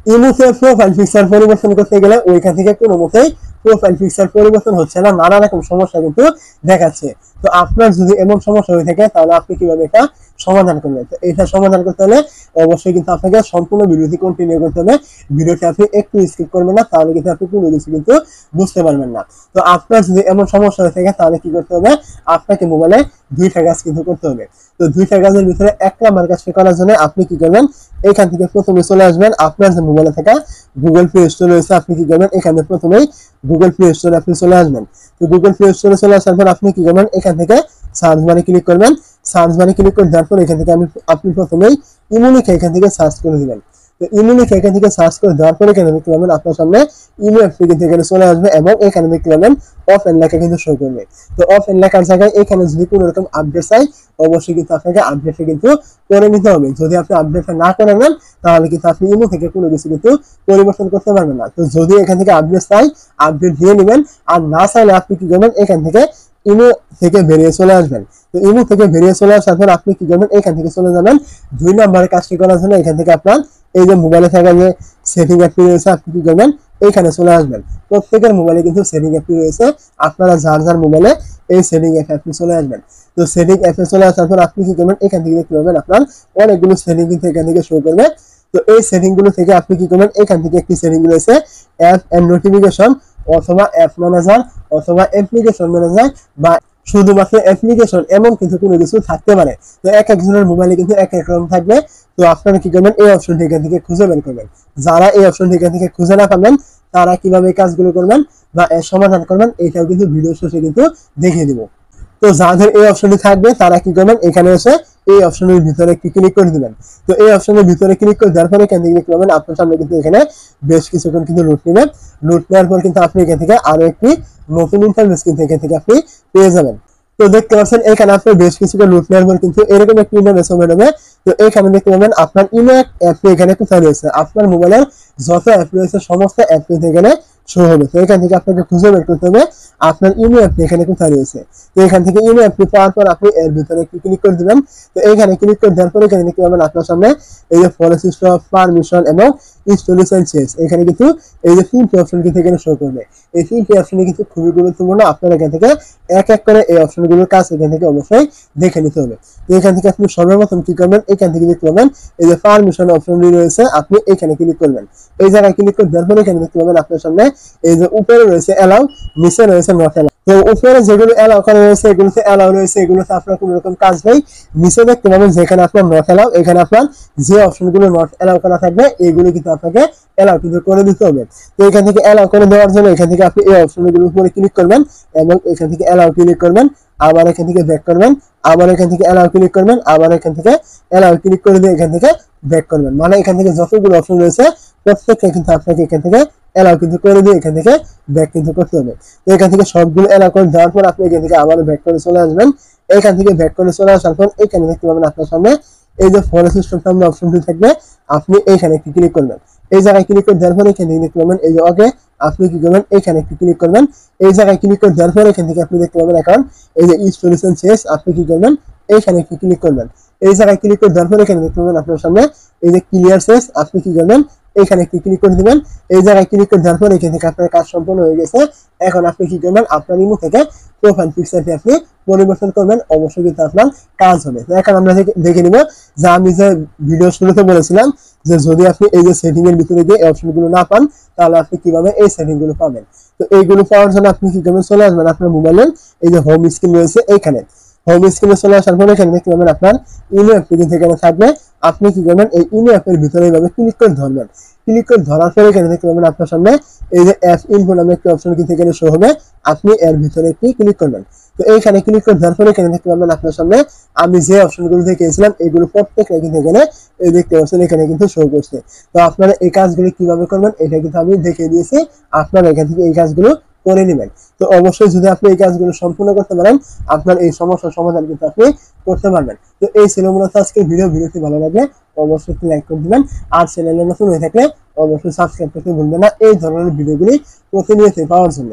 ইমোতে profile picture পরিবর্তন করতে গেলে ওইখান থেকে কোনো মতেই প্রোফাইল পিকচার পরিবর্তন হচ্ছে না, নানা রকম সমস্যা কিন্তু দেখাচ্ছে। তো আপনার যদি এমন সমস্যা হয়ে থাকে তাহলে আপনি কিভাবে এটা সমাধান করবেন? তো এটা সমাধান করতে হলে অবশ্যই কিন্তু আপনাকে সম্পূর্ণ ভিডিওটি কন্টিনিউ করতে হবে। ভিডিওটি আপনি একটু স্কিপ করবেন না, তাহলে কিন্তু আপনি কোনো কিছু কিন্তু বুঝতে পারবেন না। তো আপনার যদি এমন সমস্যা হয়ে থাকে তাহলে কি করতে হবে? আপনাকে মোবাইলে দুইটা কাজ কিন্তু করতে হবে। তো দুইটা কাজের ভিতরে এক নাম্বার কাজটি করার জন্য আপনি কি করবেন? এখান থেকে প্রথমে চলে আসবেন আপনার যে মোবাইলে থাকা গুগল প্লে স্টোর রয়েছে, আপনি কি করবেন? এখানে প্রথমেই গুগল প্লে স্টোরে আপনি চলে আসবেন। তো গুগল প্লে স্টোরে চলে আসার পর আপনি কি করবেন? এখান থেকে সার্চ বারে ক্লিক করবেন। সার্চ বারে ক্লিক করে দেওয়ার পর এখান থেকে আপনি প্রথমেই ইমো লিখে এখান থেকে সার্চ করে দিবেন। তো ইমো লিখে এখান থেকে সার্চ করে দেওয়ার পর এখানে দেখতে পাবেন আপনার সামনে ইমো অ্যাপটি কিন্তু এখানে চলে আসবে এবং এখানে দেখতে পাবেন অফলাইন লেখা কিন্তু শো করবে। তো অফলাইন লেখার জায়গায় এখানে যদি কোনো রকম আপডেট চাই অবশ্যই কিন্তু আপনাকে আপডেটটা কিন্তু করে নিতে হবে। যদি আপনি আপডেটটা না করে নেন তাহলে কিন্তু আপনি ইমো থেকে কোনো কিছু কিন্তু পরিবর্তন করতে পারবেন না। তো যদি এখান থেকে আপডেট চাই আপডেট দিয়ে নেবেন, আর না চাইলে আপনি কি করবেন? এখান থেকে ইমো থেকে বেরিয়ে চলে আসবেন। তো ইমো থেকে বেরিয়ে চলে আসার পর আপনি কি করবেন? এখান থেকে চলে যাবেন 2 নম্বরের কাজটি করার জন্য এখান থেকে আপনার এই যে মোবাইলে থাকা যে সেটিং অ্যাপটি রয়েছে আপনি কি করবেন? এইখানে চলে আসবেন। প্রত্যেকের মোবাইলে কিন্তু সেটিং অ্যাপটি রয়েছে, আপনারা যার যার মোবাইলে এই সেটিং অ্যাপে চলে আসবেন। তো সেটিং অ্যাপে চলে আসার পর আপনি কি করবেন? এখান থেকে দেখতে পাবেন আপনার অনেকগুলো সেটিং কিন্তু এখান থেকে শো করবে। তো এই সেটিং গুলো থেকে আপনি কি করবেন? এখান থেকে একটি সেটিং রয়েছে অ্যাপ এন্ড নোটিফিকেশন অথবা অ্যাপ ম্যানেজার অথবা অ্যাপ্লিকেশন ম্যানেজার বা শুধুমাত্র অ্যাপ্লিকেশন, এমন কিন্তু কোনো কিছু থাকতে পারে। তো এক একজনের মোবাইলে কিন্তু এক এক রকম থাকবে। তো আপনারা কি করবেন? এই অপশনটি এখান থেকে খুঁজে বের করবেন। যারা এই অপশনটি এখান থেকে খুঁজে না পাবেন তারা কিভাবে এই কাজগুলো করবেন বা এর সমাধান করবেন এটাও কিন্তু ভিডিও শেষে কিন্তু দেখিয়ে দিব। তো যাদের এই অপশনটি থাকবে তারা কি করবেন? এখানে এসে এই অপশনের ভিতরে একটি ক্লিক করে দিবেন। তো এই অপশনের ভিতরে ক্লিক করে দেওয়ার পরে এখান থেকে দেখতে পাবেন আপনার সামনে কিন্তু এখানে বেশ কিছুক্ষণ কিন্তু লুট নেবেন। লুট নেওয়ার পর কিন্তু আপনি এখান থেকে আরো একটি নতুন ইন্টারফেস কিন্তু এখান থেকে আপনি পেয়ে যাবেন। তো দেখতে পাচ্ছেন এখানে আপনি বেশ কিছুক্ষণ লুট নেওয়ার পর কিন্তু এরকম একটি ইন্টারফেস ওপেন হবে। তো এখানে দেখতে পাবেন আপনার ইমেল অ্যাপটি এখানে কোথায় রয়েছে। আপনার মোবাইলের যত অ্যাপ রয়েছে সমস্ত অ্যাপ কিন্তু এখানে শো হবে। তো এখান থেকে আপনাকে খুঁজে বের করতে হবে আপনার ইমো অ্যাপটি এখানে কোথায় রয়েছে। তো এখান থেকে ইমো অ্যাপটি পাওয়ার পর আপনি এর ভিতরে একটি ক্লিক করে দিবেন। তো এইখানে ক্লিক করে দেওয়ার পর এখানে দেখতে পাবেন আপনার সামনে এই যে ফরেস্ট অফ পারমিশন এবং ইনস্টলেশন চেঞ্জ, এখানে কিন্তু এই যে তিনটি অপশন কিন্তু এখানে শো করবে। এই তিনটি অপশনে কিন্তু খুবই গুরুত্বপূর্ণ, আপনার এখান থেকে এক এক করে এই অপশনগুলোর কাজ এখান থেকে অবশ্যই দেখে নিতে হবে। তো এখান থেকে আপনি সর্বপ্রথম কি করবেন? এখান থেকে দেখতে পাবেন এই যে পারমিশন অপশনটি রয়েছে, আপনি এখানে ক্লিক করবেন। এই জায়গায় ক্লিক করে দেওয়ার পর এখানে দেখতে পাবেন আপনার সামনে এই যে উপরে রয়েছে অ্যালাউ, নিচে রয়েছে নট অ্যালাউ। তো উপরে যেগুলো অ্যালাউ করা রয়েছে এগুলোতে অ্যালাউ রয়েছে, এগুলোতে আপনার কোনো রকম কাজ নেই। নিচে দেখতে পাবেন যেখানে আপনার নট অ্যালাউ, এখানে আপনার যে অপশনগুলো নট অ্যালাউ করা থাকবে এগুলো কিন্তু আপনাকে অ্যালাউ কিন্তু করে দিতে হবে। তো এখান থেকে অ্যালাউ করে দেওয়ার জন্য এখান থেকে আপনি এই অপশনগুলোর উপরে ক্লিক করবেন এবং এখান থেকে অ্যালাউ ক্লিক করবেন, আবার এখান থেকে ব্যাক করবেন, আবার এখান থেকে অ্যালাউ ক্লিক করবেন, আবার এখান থেকে অ্যালাউ ক্লিক করে দিয়ে এখান থেকে ব্যাক করবেন। মানে এখান থেকে যতগুলো অপশন রয়েছে প্রত্যেকটা কিন্তু আপনাকে এখান থেকে অ্যালাউ কিন্তু করে দিয়ে এখান থেকে ব্যাক কিন্তু করতে হবে। তো এখান থেকে সবগুলো অ্যালাউ করে দেওয়ার পর আপনি এখান থেকে আবার ব্যাক করে চলে আসবেন। এখান থেকে ব্যাক করে চলে আসার পর এখানে দেখতে পাবেন আপনার সামনে এই যে ফরেস্ট স্টপ নামে অপশনটি থাকবে, আপনি এইখানে একটি ক্লিক করবেন। এই জায়গায় ক্লিক করে দেওয়ার পর এখানে দেখতে পাবেন এই যে ওকে, আপনি কি করবেন? এখানে একটি ক্লিক করবেন। এই জায়গায় ক্লিক করে দেওয়ার পর এখান থেকে আপনি দেখতে পাবেন এখন এই যে ইনস্টলেশন শেষ, আপনি কি করবেন? এইখানে একটি ক্লিক করবেন। এই জায়গায় ক্লিক করে দেওয়ার পর এখানে দেখতে পাবেন আপনার সামনে এই যে ক্লিয়ার শেষ, আপনি কি করবেন? এইখানে একটি ক্লিক করে দিবেন। এই জায়গায় ক্লিক করে দেওয়ার পর এখান থেকে আপনার কাজ সম্পূর্ণ হয়ে গেছে। এখন আপনি কি করবেন? আপনার ইমো থেকে প্রোফাইল পিকচারটি আপনি পরিবর্তন করবেন, অবশ্যই কিন্তু আপনার কাজ হবে। তো এখন আমরা দেখে নিব যে আমি যে ভিডিও শুরুতে বলেছিলাম যে যদি আপনি এই যে সেটিং এর ভিতরে গিয়ে এই অপশনগুলো না পান তাহলে আপনি কিভাবে এই সেটিং গুলো পাবেন। তো এইগুলো পাওয়ার জন্য আপনি কি করবেন? চলে আসবেন আপনার মোবাইলের এই যে হোম স্ক্রিন রয়েছে এইখানে। হোম স্ক্রিনে চলে আসার পর এখানে দেখতে পাবেন আপনার ইমো অ্যাপটি কিন্তু এখানে থাকবে। আপনি কি করবেন? এই ইমো অ্যাপের ভিতরে এইভাবে ক্লিক করে ধরবেন। ক্লিক করে ধরার পরে এখানে দেখতে পাবেন আপনার সামনে এই যে অ্যাপ ইনফো নামে একটি অপশন কিন্তু এখানে শো হবে, আপনি এর ভিতরে একটি ক্লিক করবেন। তো এইখানে ক্লিক করে দেওয়ার পরে এখানে দেখতে পাবেন আপনার সামনে আমি যে অপশনগুলো দেখিয়েছিলাম এগুলো প্রত্যেকটা কিন্তু এখানে এই দেখতে পাচ্ছেন এখানে কিন্তু শো করছে। তো আপনারা এই কাজগুলো কিভাবে করবেন এটা কিন্তু আমি দেখিয়ে দিয়েছি, আপনারা এখান থেকে এই কাজগুলো করে নেবেন। তো অবশ্যই যদি আপনি এই কাজগুলো সম্পূর্ণ করতে পারেন আপনার এই সমস্যার সমাধান কিন্তু আপনি করতে পারবেন। তো এই ছিল মূলত আজকের ভিডিওটি ভালো লাগলে অবশ্যই লাইক করে দিবেন, আর চ্যানেলে নতুন হয়ে থাকলে অবশ্যই সাবস্ক্রাইব করতে ভুলবেন না এই ধরনের ভিডিওগুলি প্রতিনিয়ত পাওয়ার জন্য।